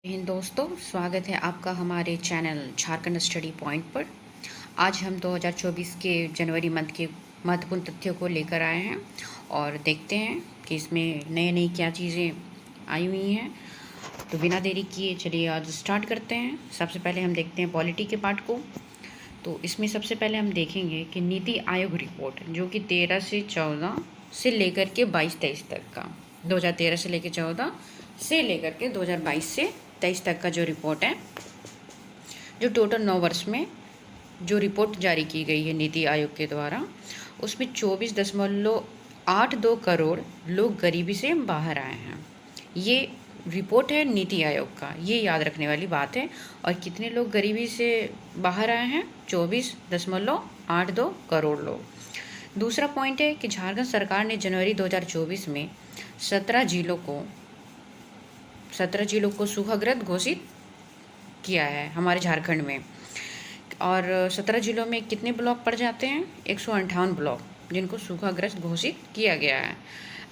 हिंद दोस्तों, स्वागत है आपका हमारे चैनल झारखंड स्टडी पॉइंट पर। आज हम 2024 के जनवरी मंथ के महत्वपूर्ण तथ्यों को लेकर आए हैं और देखते हैं कि इसमें नई नई क्या चीज़ें आई हुई हैं। तो बिना देरी किए चलिए आज स्टार्ट करते हैं। सबसे पहले हम देखते हैं पॉलिटी के पार्ट को। तो इसमें सबसे पहले हम देखेंगे कि नीति आयोग रिपोर्ट जो कि 13 से 14 से लेकर के 22-23 तक का 2013 से लेकर 14 से लेकर के 2022 से 23 तक का जो रिपोर्ट है, जो टोटल 9 वर्ष में जो रिपोर्ट जारी की गई है नीति आयोग के द्वारा, उसमें 24.82 करोड़ लोग गरीबी से बाहर आए हैं। ये रिपोर्ट है नीति आयोग का, ये याद रखने वाली बात है। और कितने लोग गरीबी से बाहर आए हैं? 24.82 करोड़ लोग। दूसरा पॉइंट है कि झारखंड सरकार ने जनवरी 2024 में 17 जिलों को सूखाग्रस्त घोषित किया है हमारे झारखंड में। और 17 जिलों में कितने ब्लॉक पड़ जाते हैं? 158 ब्लॉक जिनको सूखाग्रस्त घोषित किया गया है।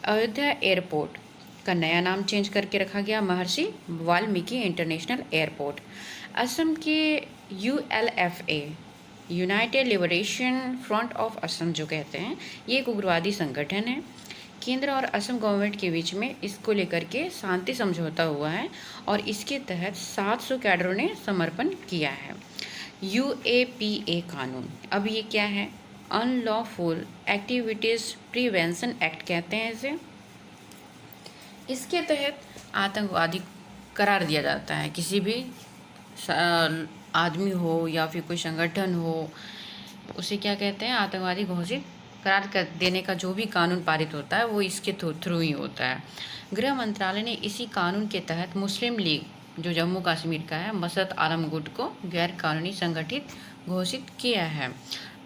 अयोध्या एयरपोर्ट का नया नाम चेंज करके रखा गया महर्षि वाल्मीकि इंटरनेशनल एयरपोर्ट। असम के ULFA United liberation front of Assam जो कहते हैं, ये एक उग्रवादी संगठन है। केंद्र और असम गवर्नमेंट के बीच में इसको लेकर के शांति समझौता हुआ है और इसके तहत 700 कैडरों ने समर्पण किया है। UAPA कानून, अब ये क्या है? अनलॉफुल एक्टिविटीज़ प्रिवेंशन एक्ट कहते हैं इसे। इसके तहत आतंकवादी करार दिया जाता है किसी भी आदमी हो या फिर कोई संगठन हो, उसे क्या कहते हैं? आतंकवादी घोषित करार कर देने का जो भी कानून पारित होता है वो इसके थ्रू ही होता है। गृह मंत्रालय ने इसी कानून के तहत मुस्लिम लीग जो जम्मू कश्मीर का है, मसद आलम गुट को गैर कानूनी संगठित घोषित किया है।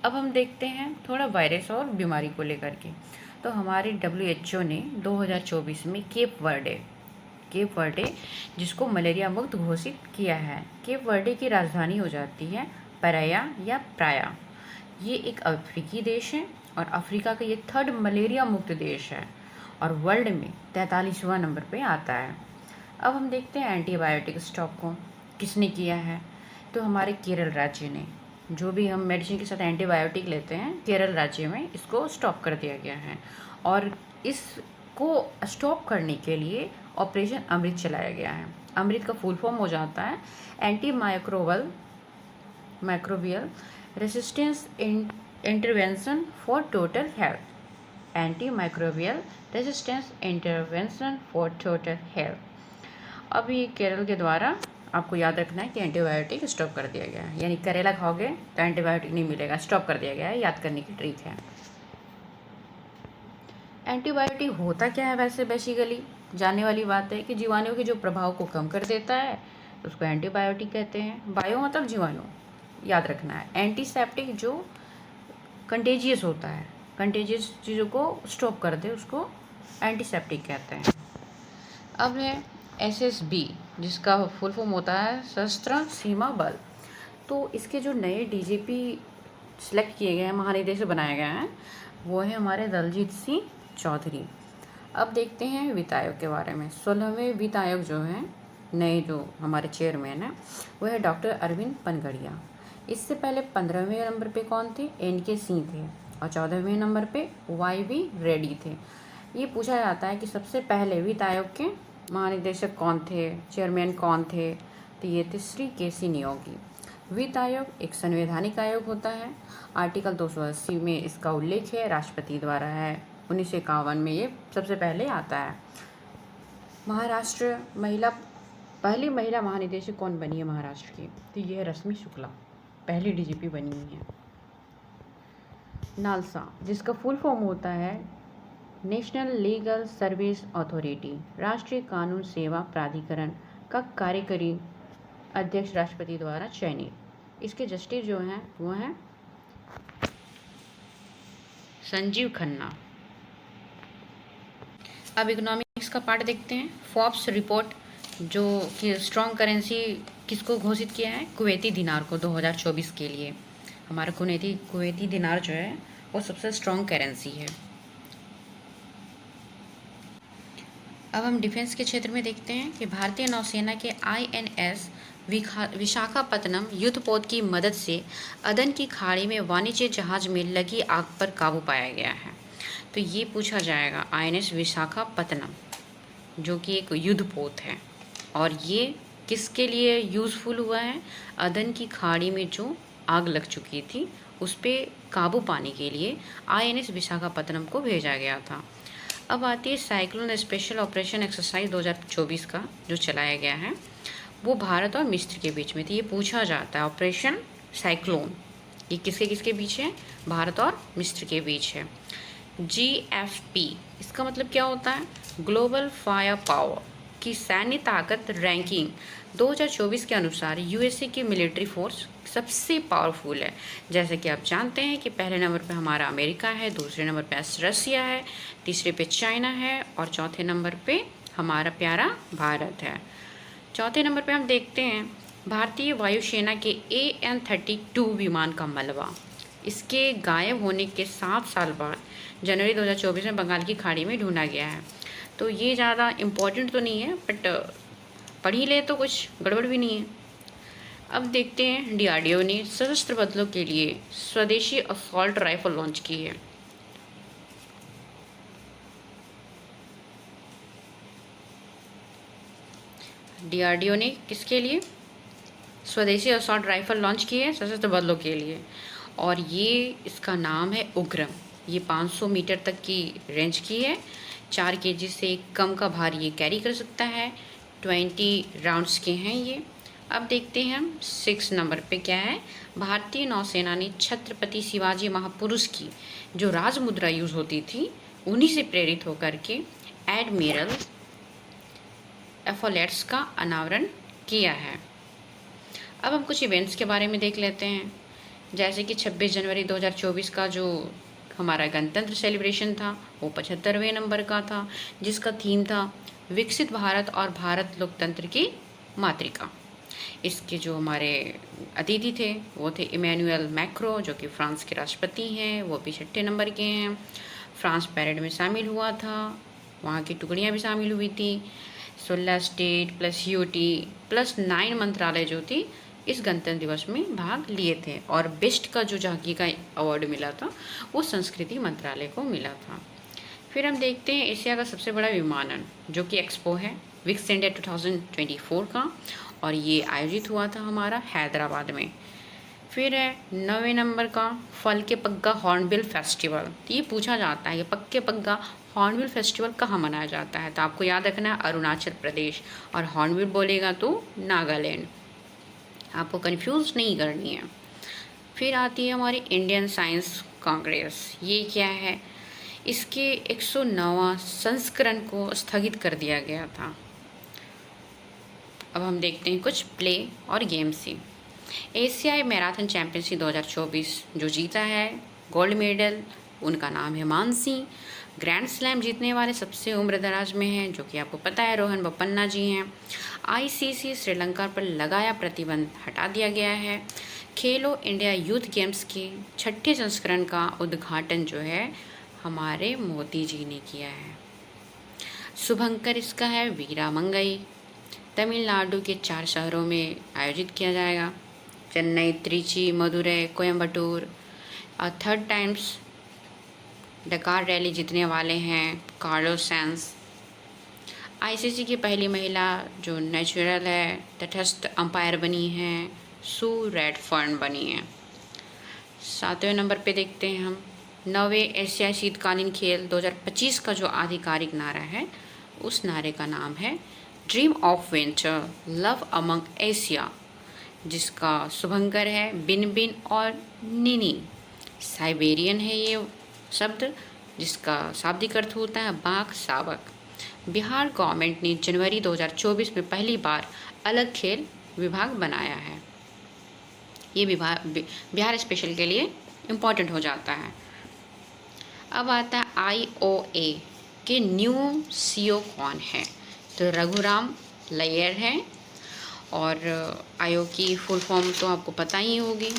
अब हम देखते हैं थोड़ा वायरस और बीमारी को लेकर के। तो हमारे WHO ने 2024 में केप वर्डे जिसको मलेरिया मुक्त घोषित किया है। केप वर्डे की राजधानी हो जाती है पराया या प्राया। ये एक अफ्रीकी देश है और अफ्रीका का ये 3rd मलेरिया मुक्त देश है और वर्ल्ड में 43वां नंबर पे आता है। अब हम देखते हैं एंटीबायोटिक स्टॉप को किसने किया है। तो हमारे केरल राज्य ने, जो भी हम मेडिसिन के साथ एंटीबायोटिक लेते हैं, केरल राज्य में इसको स्टॉप कर दिया गया है। और इसको स्टॉप करने के लिए ऑपरेशन अमृत चलाया गया है। अमृत का फुल फॉर्म हो जाता है anti microbial resistance intervention for total health. Anti microbial resistance intervention for total health. अब ये केरल के द्वारा आपको याद रखना है कि एंटीबायोटिक स्टॉप कर दिया गया है, यानी करेला खाओगे तो एंटीबायोटिक नहीं मिलेगा, स्टॉप कर दिया गया है। याद करने की ट्रिक है। एंटीबायोटिक होता क्या है? वैसे बेसिकली जानने वाली बात है कि जीवाणुओं के जो प्रभाव को कम कर देता है तो उसको एंटीबायोटिक कहते हैं। बायो मतलब जीवाणु, याद रखना है। एंटीसेप्टिक जो कंटेजियस होता है, कंटेजियस चीज़ों को स्टॉप कर दे, उसको एंटीसेप्टिक कहते हैं। अब है SSB जिसका फुल फॉर्म होता है सशस्त्र सीमा बल। तो इसके जो नए DGP सिलेक्ट किए गए हैं, महानिदेशक बनाए गए हैं, वो है हमारे दलजीत सिंह चौधरी। अब देखते हैं वित्त आयोग के बारे में। 16वें वित्त आयोग जो है, नए जो हमारे चेयरमैन हैं, वो है डॉक्टर अरविंद पनगड़िया। इससे पहले 15वें नंबर पे कौन थे? NK सिंह थे और 14वें नंबर पे YV रेड्डी थे। ये पूछा जाता है कि सबसे पहले वित्त आयोग के महानिदेशक कौन थे, चेयरमैन कौन थे? तो ये थे श्री KC नियोगी। वित्त आयोग एक संवैधानिक आयोग होता है। आर्टिकल 280 में इसका उल्लेख है, राष्ट्रपति द्वारा है। 1951 में ये सबसे पहले आता है। महाराष्ट्र पहली महिला महानिदेशक कौन बनी है महाराष्ट्र की? तो ये है रश्मि शुक्ला, पहली DGP बनी हुई है। नालसा जिसका फुल फॉर्म होता है नेशनल लीगल सर्विस अथॉरिटी, राष्ट्रीय कानून सेवा प्राधिकरण का कार्यकारी अध्यक्ष राष्ट्रपति द्वारा चयनित। इसके जस्टिस जो हैं वो हैं संजीव खन्ना। अब इकोनॉमिक्स का पार्ट देखते हैं। फोर्ब्स रिपोर्ट जो कि स्ट्रॉन्ग करेंसी किसको घोषित किया है? कुवैती दिनार को 2024 के लिए। हमारा कुवैती दिनार जो है वो सबसे स्ट्रॉन्ग करेंसी है। अब हम डिफेंस के क्षेत्र में देखते हैं कि भारतीय नौसेना के INS विशाखापत्तनम युद्धपोत की मदद से अदन की खाड़ी में वाणिज्य जहाज में लगी आग पर काबू पाया गया है। तो ये पूछा जाएगा INS विशाखापत्तनम जो कि एक युद्धपोत है, और ये किसके लिए यूज़फुल हुआ है? अदन की खाड़ी में जो आग लग चुकी थी उस पर काबू पाने के लिए INS विशाखापत्तनम को भेजा गया था। अब आती है साइक्लोन स्पेशल ऑपरेशन एक्सरसाइज 2024 का जो चलाया गया है, वो भारत और मिस्र के बीच में थी। ये पूछा जाता है ऑपरेशन साइक्लोन ये किसके किसके बीच है? भारत और मिस्र के बीच है। GFP इसका मतलब क्या होता है? ग्लोबल फायर पावर की सैन्य ताकत रैंकिंग 2024 के अनुसार USA की मिलिट्री फोर्स सबसे पावरफुल है। जैसे कि आप जानते हैं कि पहले नंबर पे हमारा अमेरिका है, दूसरे नंबर पे रसिया है, तीसरे पे चाइना है और चौथे नंबर पे हमारा प्यारा भारत है। चौथे नंबर पे हम देखते हैं भारतीय वायुसेना के AN-32 विमान का मलबा। इसके गायब होने के 7 साल बाद जनवरी 2024 में बंगाल की खाड़ी में ढूंढा गया है। तो ये ज़्यादा इम्पोर्टेंट तो नहीं है, बट पढ़ ही ले तो कुछ गड़बड़ भी नहीं है। अब देखते हैं DRDO ने सशस्त्र बलों के लिए स्वदेशी असॉल्ट राइफल लॉन्च की है। DRDO ने किसके लिए स्वदेशी असॉल्ट राइफल लॉन्च की है? सशस्त्र बलों के लिए, और ये इसका नाम है उग्रम। ये 500 मीटर तक की रेंज की है, 4 kg से कम का भार ये कैरी कर सकता है, 20 राउंड्स के हैं ये। अब देखते हैं हम 6 नंबर पे क्या है। भारतीय नौसेना ने छत्रपति शिवाजी महापुरुष की जो राजमुद्रा यूज़ होती थी उन्हीं से प्रेरित होकर के एडमिरल एफोलेट्स का अनावरण किया है। अब हम कुछ इवेंट्स के बारे में देख लेते हैं, जैसे कि 26 जनवरी 2024 का जो हमारा गणतंत्र सेलिब्रेशन था वो 75वें नंबर का था, जिसका थीम था विकसित भारत और भारत लोकतंत्र की मातृका। इसके जो हमारे अतिथि थे वो थे इमैनुअल मैक्रो जो कि फ्रांस के राष्ट्रपति हैं, वो भी 6 नंबर के हैं। फ्रांस पैरेड में शामिल हुआ था, वहाँ की टुकड़ियाँ भी शामिल हुई थी। 16 स्टेट प्लस UT प्लस 9 मंत्रालय जो थी इस गणतंत्र दिवस में भाग लिए थे, और बेस्ट का जो झांकी का अवार्ड मिला था वो संस्कृति मंत्रालय को मिला था। फिर हम देखते हैं एशिया का सबसे बड़ा विमानन जो कि एक्सपो है विक्स इंडिया 2024 का, और ये आयोजित हुआ था हमारा हैदराबाद में। फिर है 9वें नंबर का फल के पग्गा हॉर्नबिल फेस्टिवल। तो ये पूछा जाता है कि पक्के पग्गा हॉर्नबिल फेस्टिवल कहाँ मनाया जाता है? तो आपको याद रखना है अरुणाचल प्रदेश, और हॉर्नबिल बोलेगा तो नागालैंड, आपको कंफ्यूज नहीं करनी है। फिर आती है हमारी इंडियन साइंस कांग्रेस। ये क्या है? इसके 109वां संस्करण को स्थगित कर दिया गया था। अब हम देखते हैं कुछ प्ले और गेम्स ही। एशियाई मैराथन चैंपियनशिप 2024 जो जीता है गोल्ड मेडल, उनका नाम है मानसी। ग्रैंड स्लैम जीतने वाले सबसे उम्र दराज में हैं जो कि आपको पता है रोहन बोपन्ना जी हैं। ICC श्रीलंका पर लगाया प्रतिबंध हटा दिया गया है। खेलो इंडिया यूथ गेम्स के 6ठे संस्करण का उद्घाटन जो है हमारे मोदी जी ने किया है। शुभंकर इसका है वीरा मंगई। तमिलनाडु के 4 शहरों में आयोजित किया जाएगा, चेन्नई, त्रिची, मदुरई, कोयम्बटूर। और 3rd टाइम्स डकार रैली जीतने वाले हैं कार्लोस सैंज। ICC की पहली महिला जो नेचुरल है तटस्थ अंपायर बनी हैं सू रेडफर्न बनी है। 7वें नंबर पे देखते हैं हम 9वें एशियाई शीतकालीन खेल 2025 का जो आधिकारिक नारा है उस नारे का नाम है dream of venture love among Asia, जिसका शुभंकर है बिन बिन और निनी। साइबेरियन है ये शब्द, जिसका शाब्दिक अर्थ होता है बाघ शावक। बिहार गवर्नमेंट ने जनवरी 2024 में पहली बार अलग खेल विभाग बनाया है। ये विभाग बिहार स्पेशल के लिए इम्पॉर्टेंट हो जाता है। अब आता है IOA के न्यू CEO कौन है? तो रघुराम लैयर है, और IOA की फुल फॉर्म तो आपको पता ही होगी,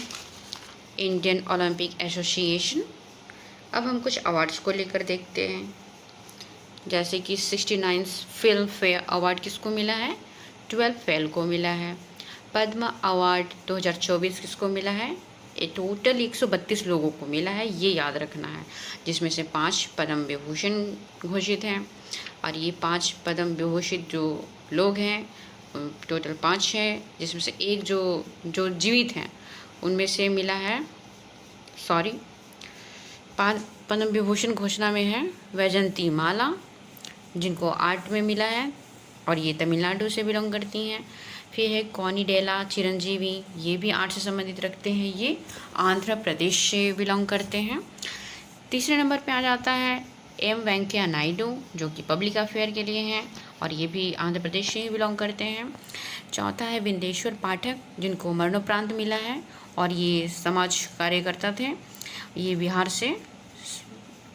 इंडियन ओलंपिक एसोसिएशन। अब हम कुछ अवार्ड्स को लेकर देखते हैं। जैसे कि 69 फिल्म फेयर अवार्ड किसको मिला है? 12 फेल को मिला है। पद्म अवार्ड 2024 किसको मिला है? ये टोटल 132 लोगों को मिला है, ये याद रखना है, जिसमें से 5 पद्म विभूषण घोषित हैं। और ये 5 पद्म विभूषित जो लोग हैं टोटल 5 हैं, जिसमें से एक जो जीवित हैं उनमें से मिला है 5 पद्म विभूषण घोषणा में है वैजयंती माला, जिनको आर्ट में मिला है और ये तमिलनाडु से बिलोंग करती हैं। फिर है कॉनिडेला चिरंजीवी, ये भी आर्ट से संबंधित रखते हैं, ये आंध्र प्रदेश से बिलोंग करते हैं। तीसरे नंबर पे आ जाता है एम वेंकैया नायडू, जो कि पब्लिक अफेयर के लिए हैं और ये भी आंध्र प्रदेश से ही बिलोंग करते हैं। चौथा है बिंदेश्वर पाठक, जिनको मरणोपरांत मिला है और ये समाज कार्यकर्ता थे, ये बिहार से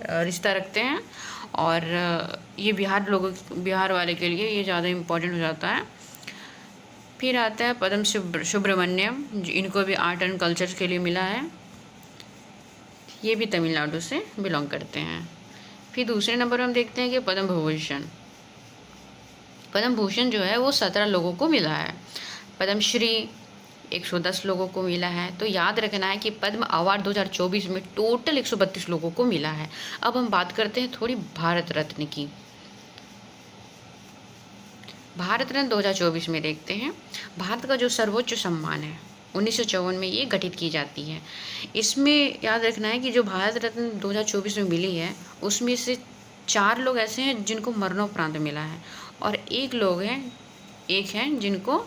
रिश्ता रखते हैं और ये बिहार वाले के लिए ये ज़्यादा इम्पोर्टेंट हो जाता है। फिर आता है पद्म सुब्रमण्यम, इनको भी आर्ट एंड कल्चर के लिए मिला है, ये भी तमिलनाडु से बिलोंग करते हैं। फिर दूसरे नंबर पर हम देखते हैं कि पद्म भूषण जो है वो 17 लोगों को मिला है। पद्मश्री 110 लोगों को मिला है। तो याद रखना है कि पद्म अवार्ड 2024 में टोटल 132 लोगों को मिला है। अब हम बात करते हैं थोड़ी भारत रत्न की। भारत रत्न 2024 में देखते हैं, भारत का जो सर्वोच्च सम्मान है 1954 में ये गठित की जाती है। इसमें याद रखना है कि जो भारत रत्न 2024 में मिली है उसमें से 4 लोग ऐसे हैं जिनको मरणोपरांत मिला है और एक हैं जिनको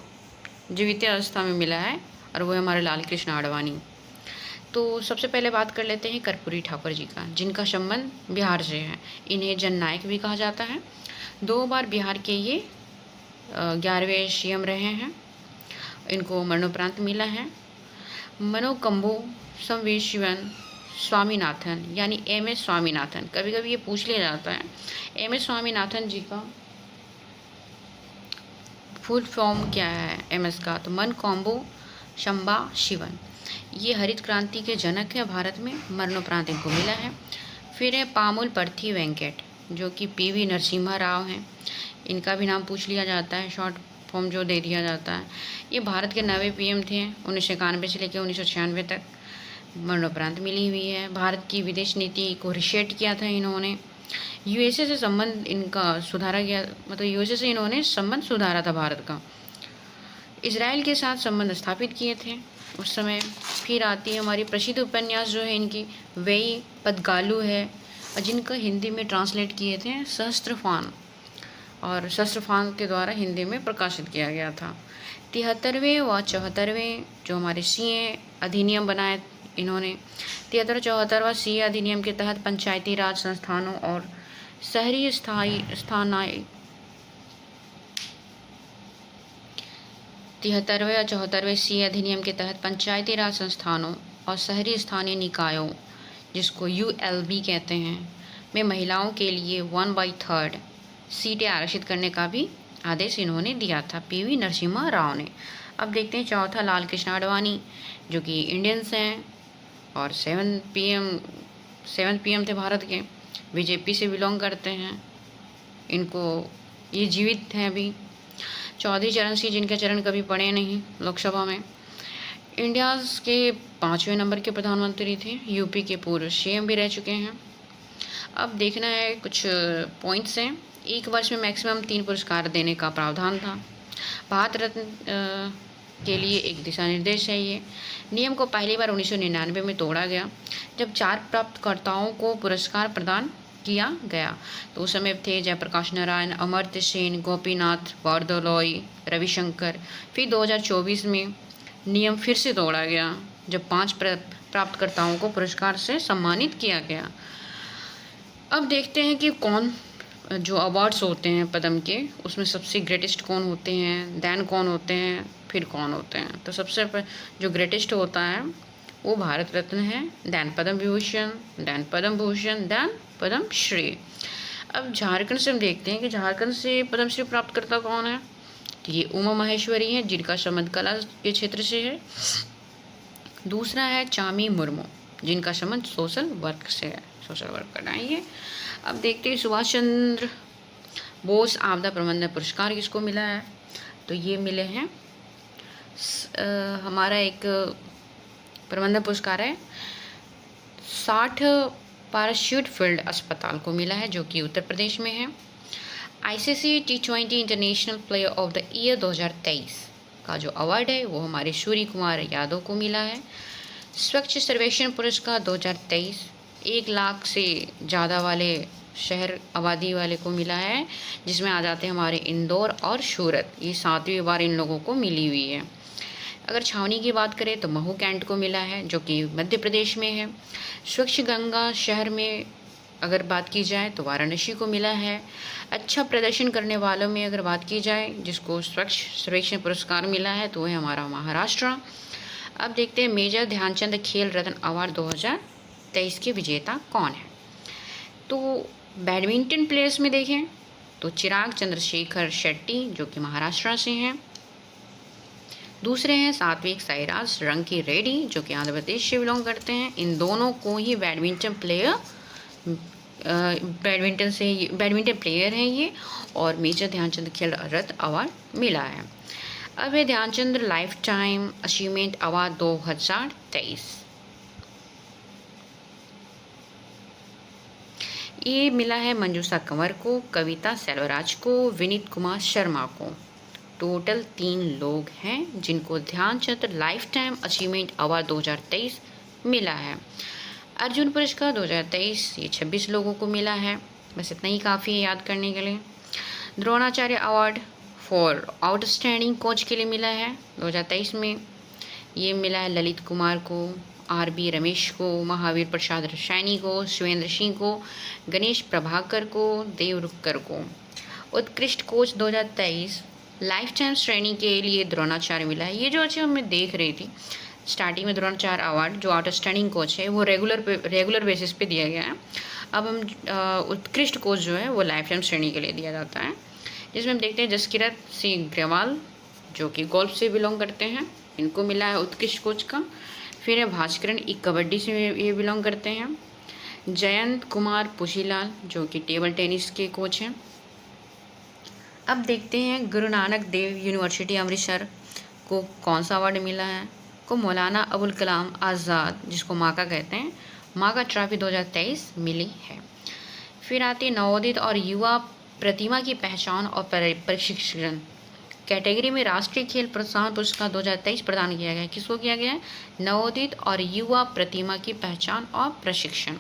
जीवित अवस्था में मिला है और वो है हमारे लाल कृष्ण आडवाणी। तो सबसे पहले बात कर लेते हैं कर्पूरी ठाकुर जी का, जिनका संबंध बिहार से है। इन्हें जननायक भी कहा जाता है। 2 बार बिहार के ये 11वें सीएम रहे हैं। इनको मरणोपरांत मिला है। मनोकंबो संवेशिवन स्वामीनाथन, यानी MS स्वामीनाथन, कभी कभी ये पूछ लिया जाता है। MS स्वामीनाथन जी का फुल फॉर्म क्या है MS का? तो मनकोंबो शंबा शिवन, ये हरित क्रांति के जनक है भारत में, मरणोपरांत इनको मिला है। फिर है पामुल पर्थी वेंकट, जो कि PV नरसिम्हा राव हैं, इनका भी नाम पूछ लिया जाता है, शॉर्ट फॉर्म जो दे दिया जाता है। ये भारत के 9वें PM थे 1991 से लेकर 1996 तक, मरणोपरांत मिली हुई है। भारत की विदेश नीति को रिसेट किया था इन्होंने। USA से संबंध इनका सुधारा गया, मतलब USA से इन्होंने संबंध सुधारा था भारत का। इजराइल के साथ संबंध स्थापित किए थे उस समय। फिर आती है हमारी प्रसिद्ध उपन्यास जो है इनकी वेई पदगालू है, जिनका हिंदी में ट्रांसलेट किए थे सहस्त्रफान, और सहस्त्रफान के द्वारा हिंदी में प्रकाशित किया गया था। 73वें व 74वें जो हमारे CA अधिनियम बनाए इन्होंने, 73-74वां CA अधिनियम के तहत पंचायती राज संस्थानों और शहरी स्थायी स्थानीय 73वें और 74वें CA अधिनियम के तहत पंचायती राज संस्थानों और शहरी स्थानीय निकायों, जिसको ULB कहते हैं, में महिलाओं के लिए 1/3 सीटें आरक्षित करने का भी आदेश इन्होंने दिया था, PV नरसिम्हा राव ने। अब देखते हैं चौथा लाल कृष्ण आडवाणी, जो कि इंडियंस हैं और 7th PM थे भारत के, BJP से बिलोंग करते हैं। इनको ये जीवित हैं अभी। चौधरी चरण सिंह, जिनके चरण कभी पड़े नहीं लोकसभा में, इंडिया के 5वें नंबर के प्रधानमंत्री थे, UP के पूर्व CM भी रह चुके हैं। अब देखना है कुछ पॉइंट्स हैं। एक वर्ष में मैक्सिमम 3 पुरस्कार देने का प्रावधान था। भारत रत्न के लिए एक दिशा निर्देश है। ये नियम को पहली बार 1999 में तोड़ा गया, जब 4 प्राप्तकर्ताओं को पुरस्कार प्रदान किया गया। तो उस समय थे जयप्रकाश नारायण, अमर्त्य सेन, गोपीनाथ बरदलोई, रविशंकर। फिर 2024 में नियम फिर से तोड़ा गया, जब 5 प्राप्तकर्ताओं को पुरस्कार से सम्मानित किया गया। अब देखते हैं कि कौन जो अवार्ड्स होते हैं पद्म के, उसमें सबसे ग्रेटेस्ट कौन होते हैं, देन कौन होते हैं, फिर कौन होते हैं। तो सबसे जो ग्रेटेस्ट होता है वो भारत रत्न है, then Padma Vibhushan, then Padma Bhushan, then Padma Shri. अब झारखंड से हम देखते हैं कि झारखंड से पद्मश्री प्राप्तकर्ता कौन है। तो ये उमा महेश्वरी हैं, जिनका संबंध कला के क्षेत्र से है। दूसरा है चामी मुर्मू, जिनका संबंध सोशल वर्क से है, सोशल वर्क कराएंगे। अब देखते हैं सुभाष चंद्र बोस आपदा प्रबंधन पुरस्कार किसको मिला है? तो ये मिले हैं हमारा एक प्रबंधन पुरस्कार है 60 पैराशूट फील्ड अस्पताल को मिला है, जो कि उत्तर प्रदेश में है। ICC T20 international player of the year 2023 का जो अवार्ड है वो हमारे सूर्य कुमार यादव को मिला है। स्वच्छ सर्वेक्षण पुरस्कार 2023 1 लाख से ज़्यादा वाले शहर आबादी वाले को मिला है, जिसमें आ जाते हैं हमारे इंदौर और सूरत। ये 7वीं बार इन लोगों को मिली हुई है। अगर छावनी की बात करें तो महू कैंट को मिला है, जो कि मध्य प्रदेश में है। स्वच्छ गंगा शहर में अगर बात की जाए तो वाराणसी को मिला है। अच्छा प्रदर्शन करने वालों में अगर बात की जाए जिसको स्वच्छ सर्वेक्षण पुरस्कार मिला है तो वह हमारा महाराष्ट्र। अब देखते हैं मेजर ध्यानचंद खेल रत्न अवार्ड 2023 के विजेता कौन है। तो बैडमिंटन प्लेयर्स में देखें तो चिराग चंद्रशेखर शेट्टी, जो कि महाराष्ट्र से हैं। दूसरे हैं सात्विक साईराज रंकी रेड्डी, जो कि आंध्र प्रदेश से बिलोंग करते हैं। इन दोनों को ही बैडमिंटन प्लेयर हैं ये, और मेजर ध्यानचंद खेल रत्न अवार्ड मिला है। अब है Dhyan Chand life time achievement award 2023। ये मिला है मंजूषा कंवर को, कविता सेल्वराज को, विनीत कुमार शर्मा को। टोटल 3 लोग हैं जिनको Dhyan Chand life time achievement award 2023 मिला है। अर्जुन पुरस्कार 2023 ये 26 लोगों को मिला है। बस इतना ही काफ़ी है याद करने के लिए। Dronacharya award for outstanding coach के लिए मिला है 2023 में। ये मिला है ललित कुमार को, RB रमेश को, महावीर प्रसाद रसायनी को, शिवेंद्र सिंह को, गणेश प्रभाकर को, देवरुकर को। उत्कृष्ट कोच 2023 लाइफ टाइम श्रेणी के लिए द्रोणाचार्य मिला है। ये जो अच्छे मैं देख रही थी स्टार्टिंग में, द्रोणाचार्य अवार्ड जो आउटस्टैंडिंग कोच है वो रेगुलर बेसिस पे दिया गया है। अब हम उत्कृष्ट कोच जो है वो लाइफ टाइम श्रेणी के लिए दिया जाता है, जिसमें हम देखते हैं जसकिरत सिंह ग्रेवाल, जो कि गोल्फ से बिलोंग करते हैं, इनको मिला है उत्कृष्ट कोच का। फिर है भास्करन, एक कबड्डी से ये बिलोंग करते हैं। जयंत कुमार पुशीलाल, जो कि टेबल टेनिस के कोच हैं। अब देखते हैं गुरु नानक देव यूनिवर्सिटी अमृतसर को कौन सा अवार्ड मिला है। को मौलाना अबुल कलाम आज़ाद, जिसको माका कहते हैं, माका ट्रॉफी 2023 मिली है। फिर आती है नवोदित और युवा प्रतिमा की पहचान और प्रशिक्षण कैटेगरी में राष्ट्रीय खेल प्रोत्साहन पुरस्कार 2023 प्रदान किया गया है। किसको किया गया है? नवोदित और युवा प्रतिमा की पहचान और प्रशिक्षण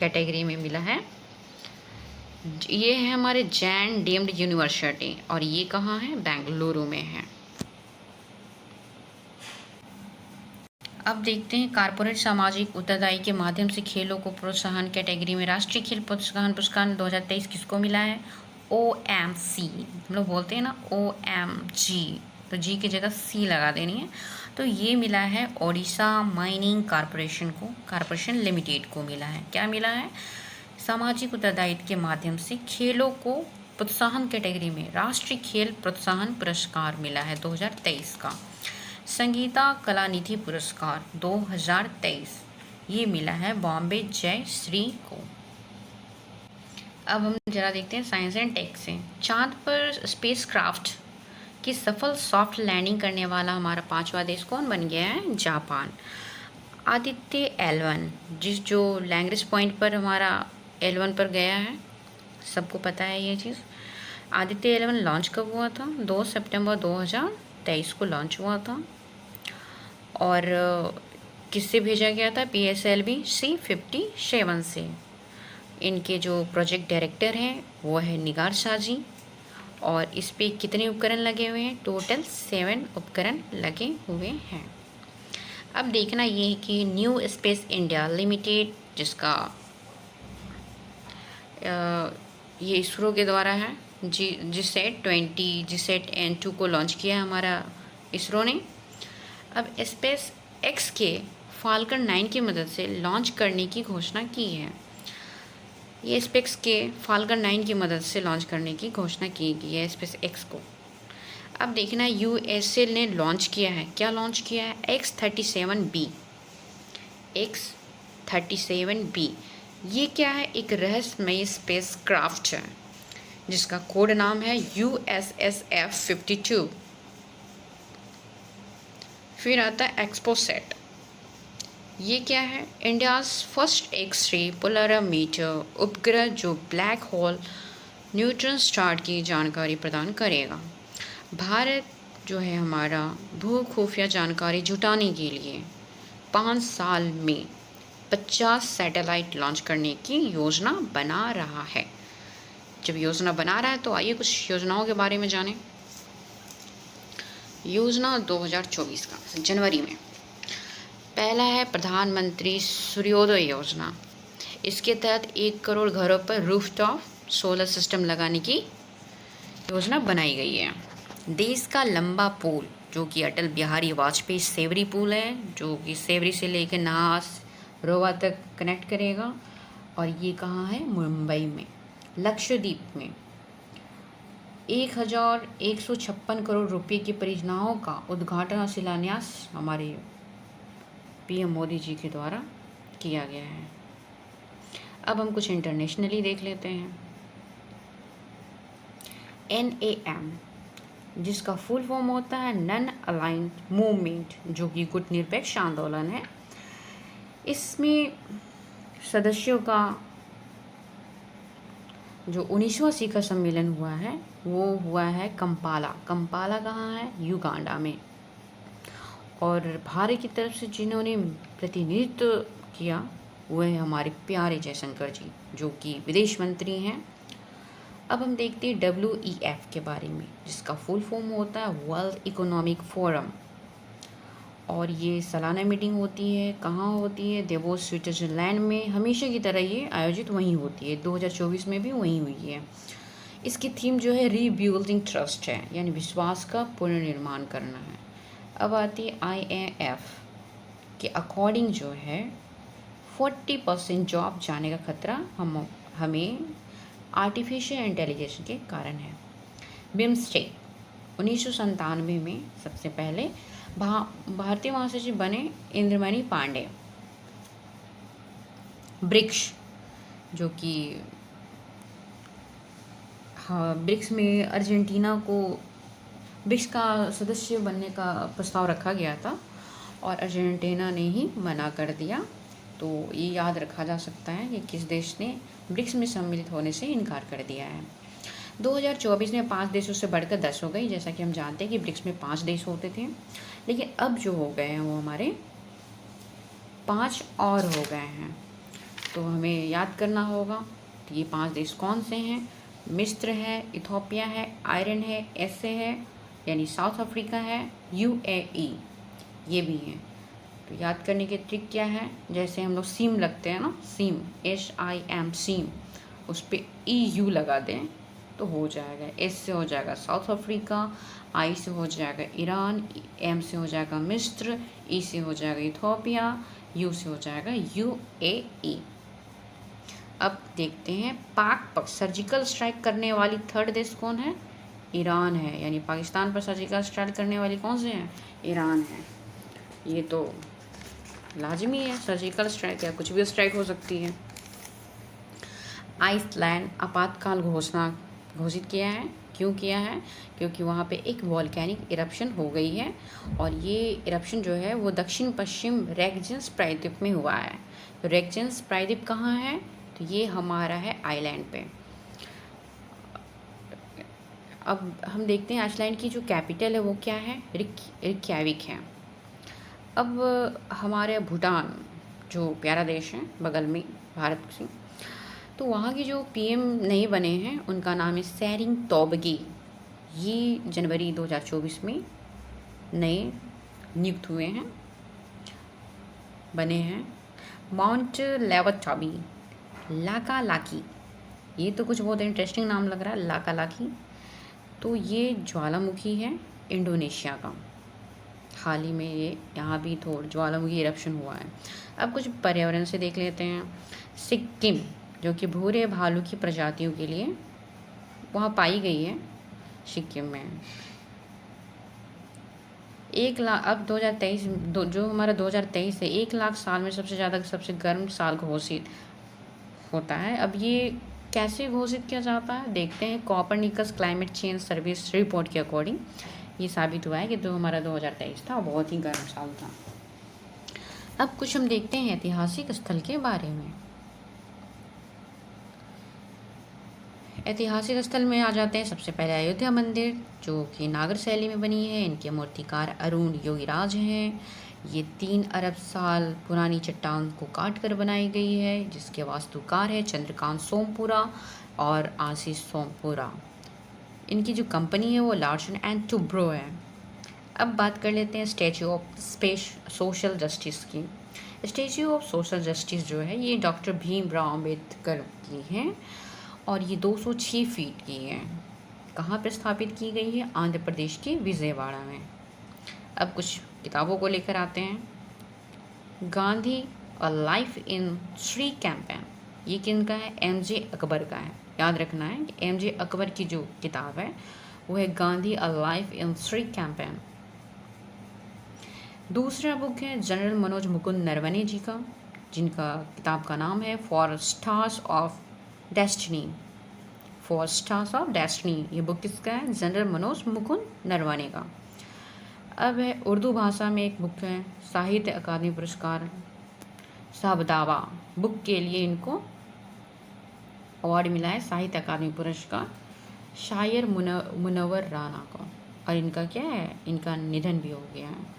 कैटेगरी में मिला है। ये है हमारे जैन डीम्ड यूनिवर्सिटी, और ये कहाँ है? बेंगलुरु में है। अब देखते हैं कारपोरेट सामाजिक उत्तरदायी के माध्यम से खेलों को प्रोत्साहन कैटेगरी में राष्ट्रीय खेल प्रोत्साहन पुरस्कार 2023 किसको मिला है? OMC, हम लोग बोलते हैं ना OMG, तो जी की जगह C लगा देनी है। तो ये मिला है ओडिशा माइनिंग कॉरपोरेशन लिमिटेड को मिला है। क्या मिला है? सामाजिक उत्तरदायित्व के माध्यम से खेलों को प्रोत्साहन कैटेगरी में राष्ट्रीय खेल प्रोत्साहन पुरस्कार मिला है 2023 का। संगीता कलानिधि पुरस्कार 2023 ये मिला है बॉम्बे जय श्री को। अब हम जरा देखते हैं साइंस एंड टेक से। चांद पर स्पेसक्राफ्ट की सफल सॉफ्ट लैंडिंग करने वाला हमारा 5वां देश कौन बन गया है? जापान। आदित्य L1 जो लैंग्वेज पॉइंट पर हमारा L1 पर गया है, सबको पता है ये चीज़। आदित्य L1 लॉन्च कब हुआ था? 2 सितंबर 2023 को लॉन्च हुआ था। और किससे भेजा गया था? PSLV C57 से। इनके जो प्रोजेक्ट डायरेक्टर हैं वो है निगार शाह जी। और इस पे कितने उपकरण लगे हुए हैं? टोटल 7 उपकरण लगे हुए हैं। अब देखना ये है कि न्यू स्पेस इंडिया लिमिटेड, जिसका ये इसरो के द्वारा है, जिसैट N2 को लॉन्च किया हमारा इसरो ने। अब स्पेस एक्स के फाल्कन 9 की मदद से लॉन्च करने की घोषणा की है। ये स्पेस के फाल्कन 9 की मदद से लॉन्च करने की घोषणा की गई है स्पेस एक्स को। अब देखना USA ने लॉन्च किया है। क्या लॉन्च किया है? X-37B। X-37B ये क्या है? एक रहस्यमय स्पेस क्राफ्ट है। जिसका कोड नाम है USSF-52। फिर आता है एक्सपोसेट। ये क्या है? इंडियाज़ फर्स्ट एक्स-रे पोलरोमीटर उपग्रह जो ब्लैक होल न्यूट्रॉन स्टार की जानकारी प्रदान करेगा। भारत जो है हमारा भू खुफिया जानकारी जुटाने के लिए 5 साल में 50 सैटेलाइट लॉन्च करने की योजना बना रहा है। जब योजना बना रहा है तो आइए कुछ योजनाओं के बारे में जानें। योजना 2024 का जनवरी में पहला है प्रधानमंत्री सूर्योदय योजना। इसके तहत 1 करोड़ घरों पर रूफटॉप सोलर सिस्टम लगाने की योजना बनाई गई है। देश का लंबा पुल जो कि अटल बिहारी वाजपेयी सेवरी पुल है, जो कि सेवरी से लेकर नहास रोवा तक कनेक्ट करेगा, और ये कहाँ है? मुंबई में। लक्षद्वीप में 1156 करोड़ रुपए की परियोजनाओं का उद्घाटन और शिलान्यास हमारे पीएम मोदी जी के द्वारा किया गया है। अब हम कुछ इंटरनेशनली देख लेते हैं। NAM, जिसका फुल फॉर्म होता है नॉन अलाइंड मूवमेंट, जो कि गुटनिरपेक्ष आंदोलन है। इसमें सदस्यों का जो 19वां शिखर सम्मेलन हुआ है वो हुआ है कंपाला। कंपाला कहाँ है? युगांडा में। और भारत की तरफ से जिन्होंने प्रतिनिधित्व किया वो है हमारे प्यारे जयशंकर जी, जो कि विदेश मंत्री हैं। अब हम देखते हैं WEF के बारे में, जिसका फुल फॉर्म होता है वर्ल्ड इकोनॉमिक फोरम, और ये सालाना मीटिंग होती है। कहाँ होती है? देवोस स्विट्जरलैंड में। हमेशा की तरह ये आयोजित वहीं होती है, 2024 में भी वहीं हुई है। इसकी थीम जो है रीबिल्डिंग ट्रस्ट है, यानी विश्वास का पुनर्निर्माण करना है। अब आती है IMF के अकॉर्डिंग जो है 40% जॉब जाने का खतरा हमें आर्टिफिशियल इंटेलिजेंस के कारण है। बिम्स्टेक 1997 में सबसे पहले भारतीय महासचिव बने इंद्रमणि पांडे। ब्रिक्स, जो कि ब्रिक्स में अर्जेंटीना को ब्रिक्स का सदस्य बनने का प्रस्ताव रखा गया था और अर्जेंटीना ने ही मना कर दिया। तो ये याद रखा जा सकता है कि किस देश ने ब्रिक्स में सम्मिलित होने से इनकार कर दिया है। 2024 में 5 देशों से बढ़कर 10 हो गई। जैसा कि हम जानते हैं कि ब्रिक्स में 5 देश होते थे, लेकिन अब जो हो गए हैं वो हमारे 5 और हो गए हैं। तो हमें याद करना होगा कि ये 5 देश कौन से हैं। मिस्र है, इथोपिया है, आयरन है, एसए है यानी साउथ अफ्रीका है, UAE ये भी हैं। तो याद करने की ट्रिक क्या है? जैसे हम लोग सीम लगते हैं ना, सीम SIM सीम, उस पर EU लगा दें तो हो जाएगा। S से हो जाएगा साउथ अफ्रीका, I से हो जाएगा ईरान, M से हो जाएगा मिस्र, E से हो जाएगा इथोपिया, U से हो जाएगा UAE। अब देखते हैं पाक पर सर्जिकल स्ट्राइक करने वाली 3rd देश कौन है? ईरान है। यानी पाकिस्तान पर सर्जिकल स्ट्राइक करने वाली कौन से हैं? ईरान है। ये तो लाजमी है, सर्जिकल स्ट्राइक या कुछ भी स्ट्राइक हो सकती है। आइसलैंड आपातकाल घोषणा घोषित किया है। क्यों किया है? क्योंकि वहाँ पे एक वॉल्केनिक इरप्शन हो गई है, और ये इरप्शन जो है वो दक्षिण पश्चिम रेगजेंस प्रायद्वीप में हुआ है। तो रेगजेंस प्रायद्वीप कहाँ है? तो ये हमारा है आइलैंड पे। अब हम देखते हैं आइसलैंड की जो कैपिटल है वो क्या है? रिक्याविक है। अब हमारे भूटान जो प्यारा देश है बगल में भारत से, तो वहाँ के जो PM नए बने हैं उनका नाम है सेरिंग तोब्गे। ये जनवरी 2024 में नए नियुक्त हुए हैं, बने हैं। माउंट लेवटाबी लाका लाकी, ये तो कुछ बहुत इंटरेस्टिंग नाम लग रहा है, लाका लाकी। तो ये ज्वालामुखी है इंडोनेशिया का। हाल ही में ये यहाँ भी थोड़ा ज्वालामुखी इरप्शन हुआ है। अब कुछ पर्यावरण से देख लेते हैं। सिक्किम, जो कि भूरे भालू की प्रजातियों के लिए वहाँ पाई गई है सिक्किम में। 1 लाख, अब 2023 जो हमारा 2023 है, 1 लाख साल में सबसे ज़्यादा सबसे गर्म साल घोषित होता है। अब ये कैसे घोषित किया जाता है, देखते हैं। Copernicus climate change service report के अकॉर्डिंग ये साबित हुआ है कि हमारा 2023 था बहुत ही गर्म साल था। अब कुछ हम देखते हैं ऐतिहासिक स्थल के बारे में। ऐतिहासिक स्थल में आ जाते हैं। सबसे पहले अयोध्या मंदिर, जो कि नागर शैली में बनी है। इनके मूर्तिकार अरुण योगीराज हैं। ये 3 अरब साल पुरानी चट्टान को काट कर बनाई गई है, जिसके वास्तुकार है चंद्रकांत सोमपुरा और आशीष सोमपुरा। इनकी जो कंपनी है वो लार्सन एंड टुब्रो है। अब बात कर लेते हैं स्टैचू ऑफ सोशल जस्टिस की। स्टैचू ऑफ सोशल जस्टिस जो है ये डॉक्टर भीमराव अम्बेडकर की है और ये 206 फीट की है। कहाँ पर स्थापित की गई है? आंध्र प्रदेश के विजयवाड़ा में। अब कुछ किताबों को लेकर आते हैं। Gandhi a life in 3 campaign, ये किनका है? MJ अकबर का है। याद रखना है कि MJ अकबर की जो किताब है वो है Gandhi a life in 3 campaign. दूसरा बुक है जनरल मनोज मुकुंद नरवणे जी का, जिनका किताब का नाम है for stars of destiny. For stars of destiny ये बुक किसका है? जनरल मनोज मुकुंद नरवणे का। अब है उर्दू भाषा में एक बुक है, साहित्य अकादमी पुरस्कार साबदावा बुक के लिए इनको अवार्ड मिला है, साहित्य अकादमी पुरस्कार, शायर मुनव्वर राना को। और इनका क्या है? इनका निधन भी हो गया है।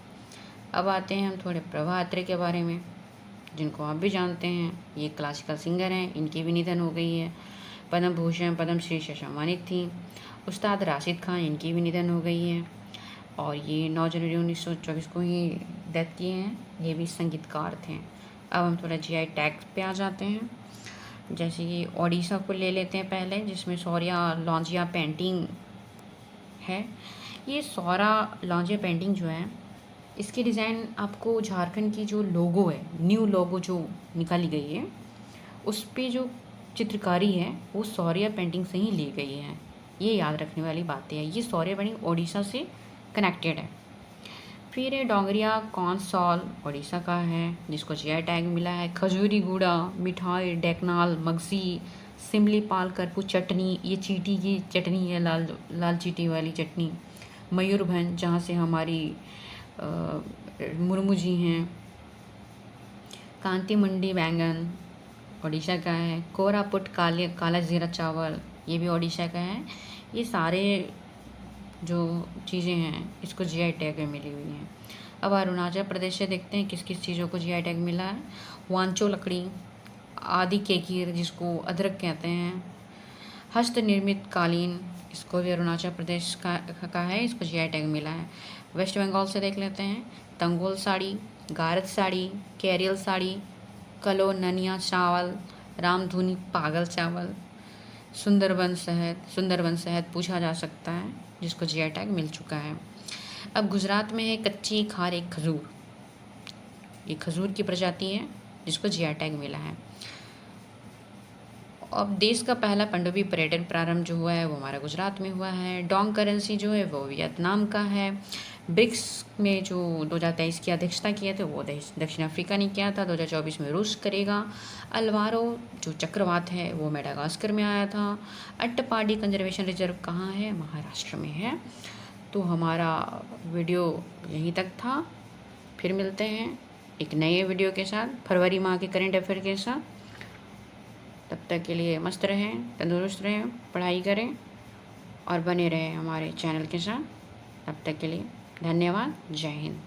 अब आते हैं हम थोड़े प्रभा अत्रे के बारे में, जिनको आप भी जानते हैं। ये क्लासिकल सिंगर हैं, इनकी भी निधन हो गई है। पद्म भूषण पद्म श्री से सम्मानित थी। उस्ताद राशिद खान, इनकी भी निधन हो गई है और ये 9 जनवरी 1924 को ही डेथ किए हैं। ये भी संगीतकार थे। अब हम थोड़ा GI टैग पे आ जाते हैं। जैसे कि ओडिशा को ले लेते हैं पहले, जिसमें सौर्या लॉन्जिया पेंटिंग है। ये सौरा लॉन्जिया पेंटिंग जो है, इसकी डिज़ाइन आपको झारखंड की जो लोगो है, न्यू लोगो जो निकाली गई है, उस पर जो चित्रकारी है वो सौर्या पेंटिंग से ही ली गई है। ये याद रखने वाली बातें हैं। ये सौर्या पेंटिंग ओडिशा से कनेक्टेड है। फिर है डोंगरिया कॉन्सॉल, ओडिशा का है, जिसको GI टैग मिला है। खजूरी गूड़ा मिठाई, डेकनाल मगसी, सिमली पाल करपू चटनी, ये चीटी की चटनी है, लाल लाल चीटी वाली चटनी। मयूरभंज, जहाँ से हमारी मुर्मू जी हैं। कांति मंडी बैंगन ओडिशा का है। कोरापुट काला जीरा चावल, ये भी ओडिशा का है। ये सारे जो चीज़ें हैं इसको GI टैग में मिली हुई हैं। अब अरुणाचल प्रदेश से देखते हैं किस किस चीज़ों को GI टैग मिला है। वांचो लकड़ी, आदि केकीर जिसको अदरक कहते हैं। हस्त निर्मित कालीन, इसको भी अरुणाचल प्रदेश का है, इसको GI टैग मिला है। वेस्ट बंगाल से देख लेते हैं। तंगोल साड़ी, गारत साड़ी, केरियल साड़ी, कलो ननिया चावल, रामधुनी पागल चावल, सुंदरबन शहद पूछा जा सकता है, जिसको GI टैग मिल चुका है। अब गुजरात में है कच्ची खार एक खजूर, ये खजूर की प्रजाति है जिसको GI टैग मिला है। अब देश का पहला पनडुब्बी पर्यटन प्रारंभ जो हुआ है वो हमारा गुजरात में हुआ है। डोंग करेंसी जो है वो वियतनाम का है। ब्रिक्स में जो 2023 की अध्यक्षता किए थे वो दक्षिण अफ्रीका ने किया था। 2024 में रूस करेगा। अल्वारो जो चक्रवात है वो मेडागास्कर में आया था। अट्टपाडी कंजर्वेशन रिजर्व कहाँ है? महाराष्ट्र में है। तो हमारा वीडियो यहीं तक था। फिर मिलते हैं एक नए वीडियो के साथ, फरवरी माह के करंट अफेयर के साथ। तब तक के लिए मस्त रहें, तंदुरुस्त रहें, पढ़ाई करें और बने रहें हमारे चैनल के साथ। तब तक के लिए धन्यवाद। जय हिंद।